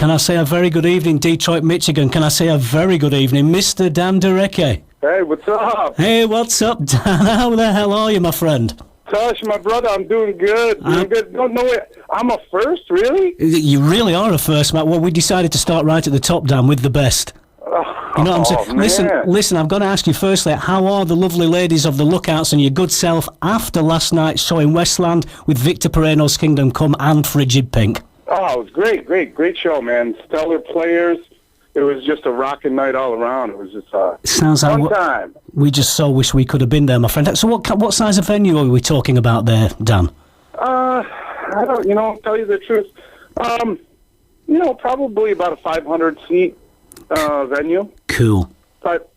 Can I say a very good evening, Detroit, Michigan? Can I say a very good evening, Mr. Dan Durecki? Hey, what's up? Hey, what's up, Dan? How the hell are you, my friend? Tush, my brother, I'm doing good. Doing good. No, I'm a first, really? You really are a first, Matt. Well, we decided to start right at the top, Dan, with the best. You know what I'm saying? Listen, I've got to ask you firstly, how are the lovely ladies of the Lookouts and your good self after last night's show in Westland with Victor Pereira's Kingdom Come and Frigid Pink? Oh, it was great show, man. Stellar players. It was just a rocking night all around. It was just sounds fun like time. We just so wish we could have been there, my friend. So what size of venue are we talking about there, Dan? I don't, I'll tell you the truth. Probably about a 500-seat venue. Cool. But,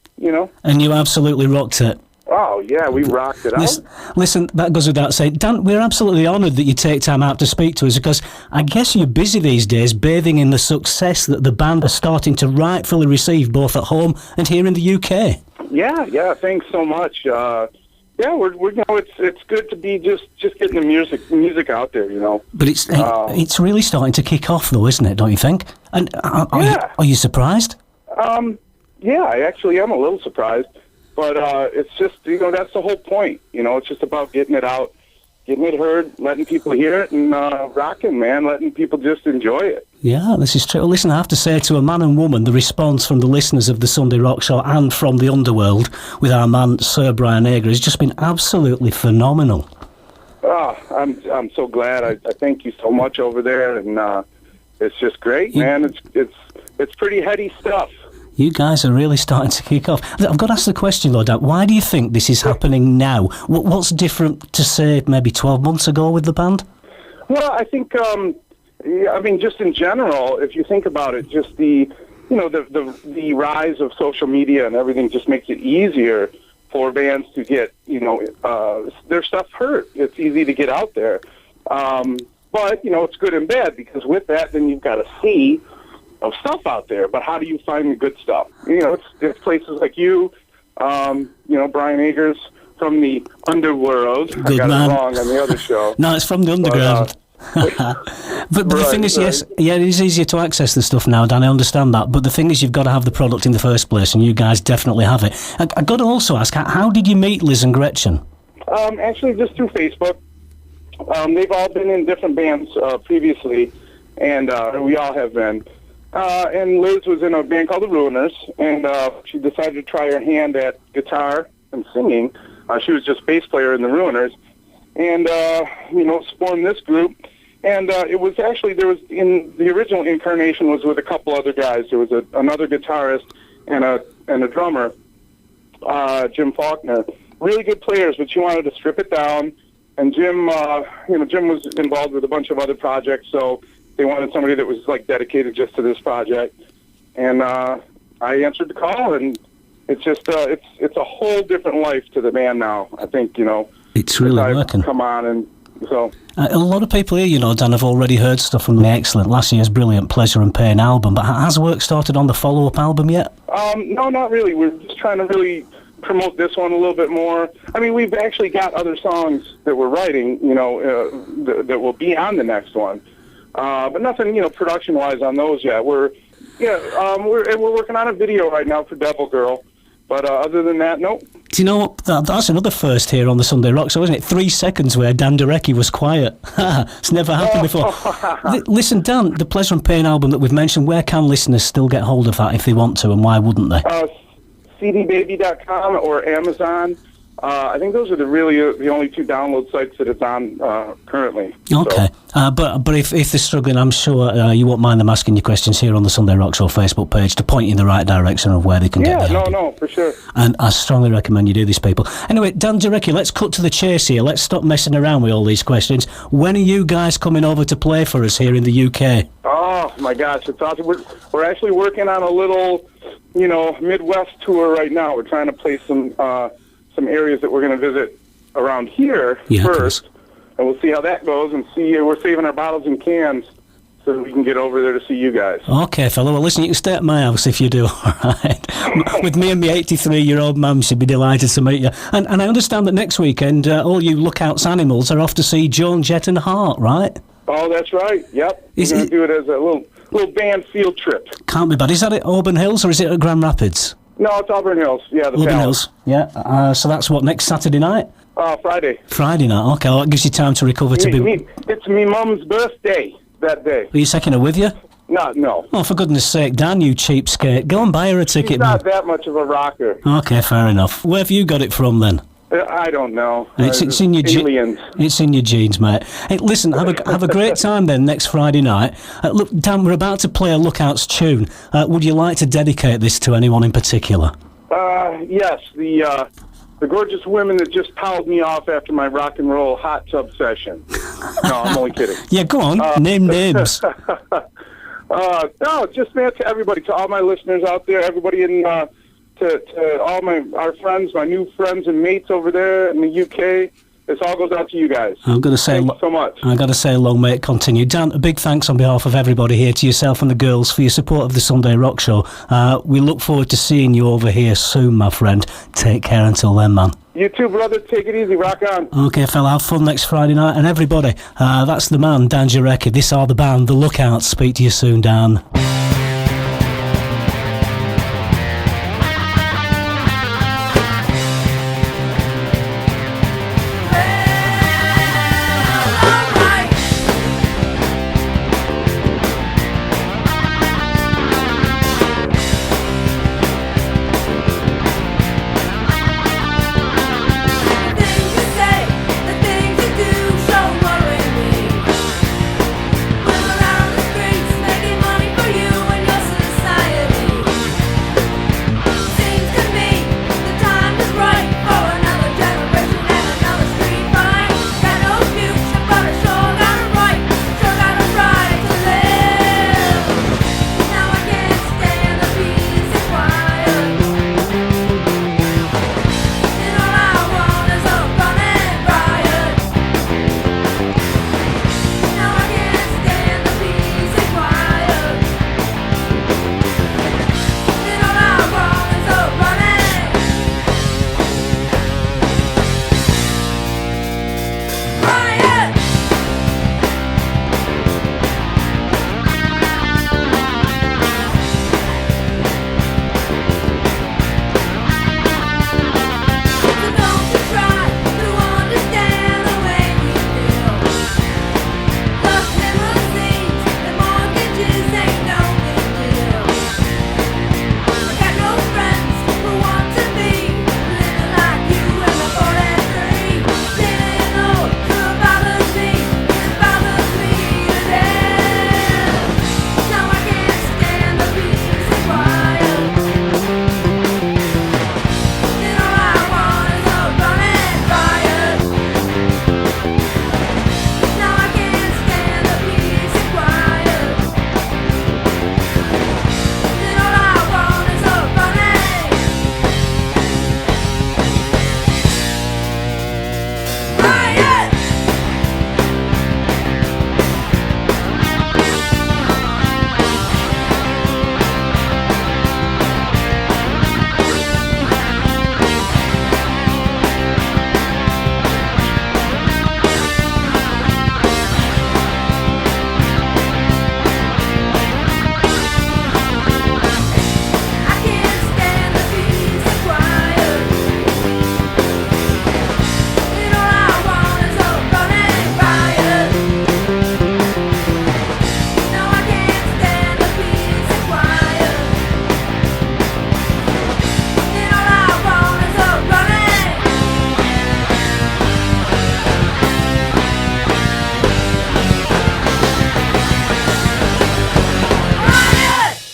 And you absolutely rocked it. Oh, yeah, we rocked it out. Listen, that goes without saying. Dan, we're absolutely honoured that you take time out to speak to us because I guess you're busy these days bathing in the success that the band are starting to rightfully receive both at home and here in the UK. Yeah, thanks so much. We're it's good to be just getting the music out there, But it's really starting to kick off though, isn't it, don't you think? And are you surprised? Yeah, I actually am a little surprised. But it's just, that's the whole point. It's just about getting it out, getting it heard, letting people hear it, and rocking, man, letting people just enjoy it. Yeah, this is true. Well, listen, I have to say to a man and woman, the response from the listeners of the Sunday Rock Show and from the underworld with our man, Sir Brian Ager, has just been absolutely phenomenal. Oh, I'm so glad. I thank you so much over there, and it's just great, man. It's pretty heady stuff. You guys are really starting to kick off. I've got to ask the question, though, Dan. Why do you think this is happening now? What's different to, say, maybe 12 months ago with the band? Well, I think, just in general, if you think about it, just the rise of social media and everything just makes it easier for bands to get, their stuff heard. It's easy to get out there. But, it's good and bad because with that, then you've got to see of stuff out there, but how do you find the good stuff? It's places like you, Brian Agers from the underworld. Good I got man. it wrong on the other show. No, it's from the underground. But the thing is, yes, it is easier to access the stuff now, Dan, I understand that, but the thing is you've got to have the product in the first place, and you guys definitely have it. I've got to also ask, how did you meet Liz and Gretchen? Actually, just through Facebook. They've all been in different bands previously, and we all have been. And Liz was in a band called The Ruiners, and she decided to try her hand at guitar and singing. She was just bass player in The Ruiners, and, formed this group. And it was actually, there was, in the original incarnation was with a couple other guys. There was another guitarist and a drummer, Jim Faulkner. Really good players, but she wanted to strip it down. And Jim, Jim was involved with a bunch of other projects, so they wanted somebody that was dedicated just to this project, and I answered the call, and it's just it's a whole different life to the band now. I think it's really working. Come on, and so a lot of people here, Dan, have already heard stuff from the excellent last year's brilliant Pleasure and Pain album. But has work started on the follow-up album yet? No, not really. We're just trying to really promote this one a little bit more. I mean, we've actually got other songs that we're writing, that will be on the next one. But nothing, production-wise on those yet. We're working on a video right now for Devil Girl. But other than that, nope. Do you know what? That's another first here on the Sunday Rock Show, isn't it? 3 seconds where Dan Durecki was quiet. It's never happened before. Listen, Dan, the Pleasure and Pain album that we've mentioned, where can listeners still get hold of that if they want to, and why wouldn't they? cdbaby.com or Amazon. I think those are the only 2 download sites that it's on currently. Okay, so. But if they're struggling, I'm sure you won't mind them asking you questions here on the Sunday Rock Show Facebook page to point you in the right direction of where they can get the album. No, for sure. And I strongly recommend you do this, people. Anyway, Dan Durecki, let's cut to the chase here. Let's stop messing around with all these questions. When are you guys coming over to play for us here in the UK? Oh, my gosh, it's awesome. We're actually working on a little, Midwest tour right now. We're trying to play some areas that we're going to visit around here first, and we'll see how that goes, and we're saving our bottles and cans so that we can get over there to see you guys. Okay, fella. Well, listen, you can stay at my house if you do, all right? With me and my 83-year-old mum, she'd be delighted to meet you. And I understand that next weekend, all you Lookouts animals are off to see Joan Jett and Hart, right? Oh, that's right. Yep. We're going to do it as a little band field trip. Can't be bad. Is that at Auburn Hills or is it at Grand Rapids? No, it's Auburn Hills. Yeah, the Auburn Palace. Hills. Yeah. So that's what, next Saturday night? Friday. Friday night. Okay, well, that gives you time to recover It's me mum's birthday that day. Are you taking her with you? No. Oh, for goodness sake, Dan, you cheapskate. Go and buy her a ticket. She's not that much of a rocker. Okay, fair enough. Where have you got it from, then? I don't know. It's in your aliens. It's in your genes, mate. Hey, listen, have a great time then next Friday night. Look, Dan, we're about to play a Lookouts tune. Would you like to dedicate this to anyone in particular? Yes, the gorgeous women that just toweled me off after my rock and roll hot tub session. No, I'm only kidding. Yeah, go on. Name names. No, just man, to everybody, to all my listeners out there, everybody in, to all our friends, my new friends and mates over there in the UK. This all goes out to you guys. I'm going to say thanks so much. I've got to say, long may it continue. Dan, a big thanks on behalf of everybody here to yourself and the girls for your support of the Sunday Rock Show. We look forward to seeing you over here soon, my friend. Take care until then, man. You too, brother. Take it easy. Rock on. Okay, fella. Have fun next Friday night. And everybody, that's the man, Dan Durecki. This are the band, The Lookouts. Speak to you soon, Dan.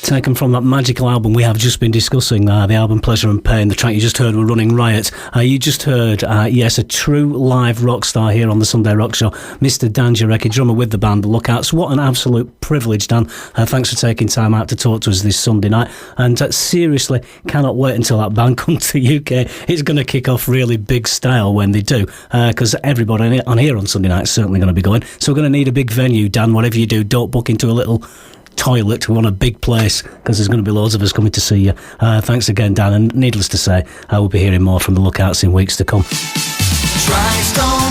Taken from that magical album we have just been discussing, the album Pleasure and Pain. The track you just heard were Running Riot. You just heard, yes, a true live rock star here on the Sunday Rock Show, Mr. Dan Durecki, drummer with the band The Lookouts. What an absolute privilege, Dan. Thanks for taking time out to talk to us this Sunday night. And seriously, cannot wait until that band comes to UK. It's going to kick off really big style when they do, because everybody on here on Sunday night is certainly going to be going. So we're going to need a big venue, Dan. Whatever you do, don't book into a little toilet. We want a big place because there's going to be loads of us coming to see you. Thanks again, Dan, and needless to say, I will be hearing more from the Lookouts in weeks to come. Drystone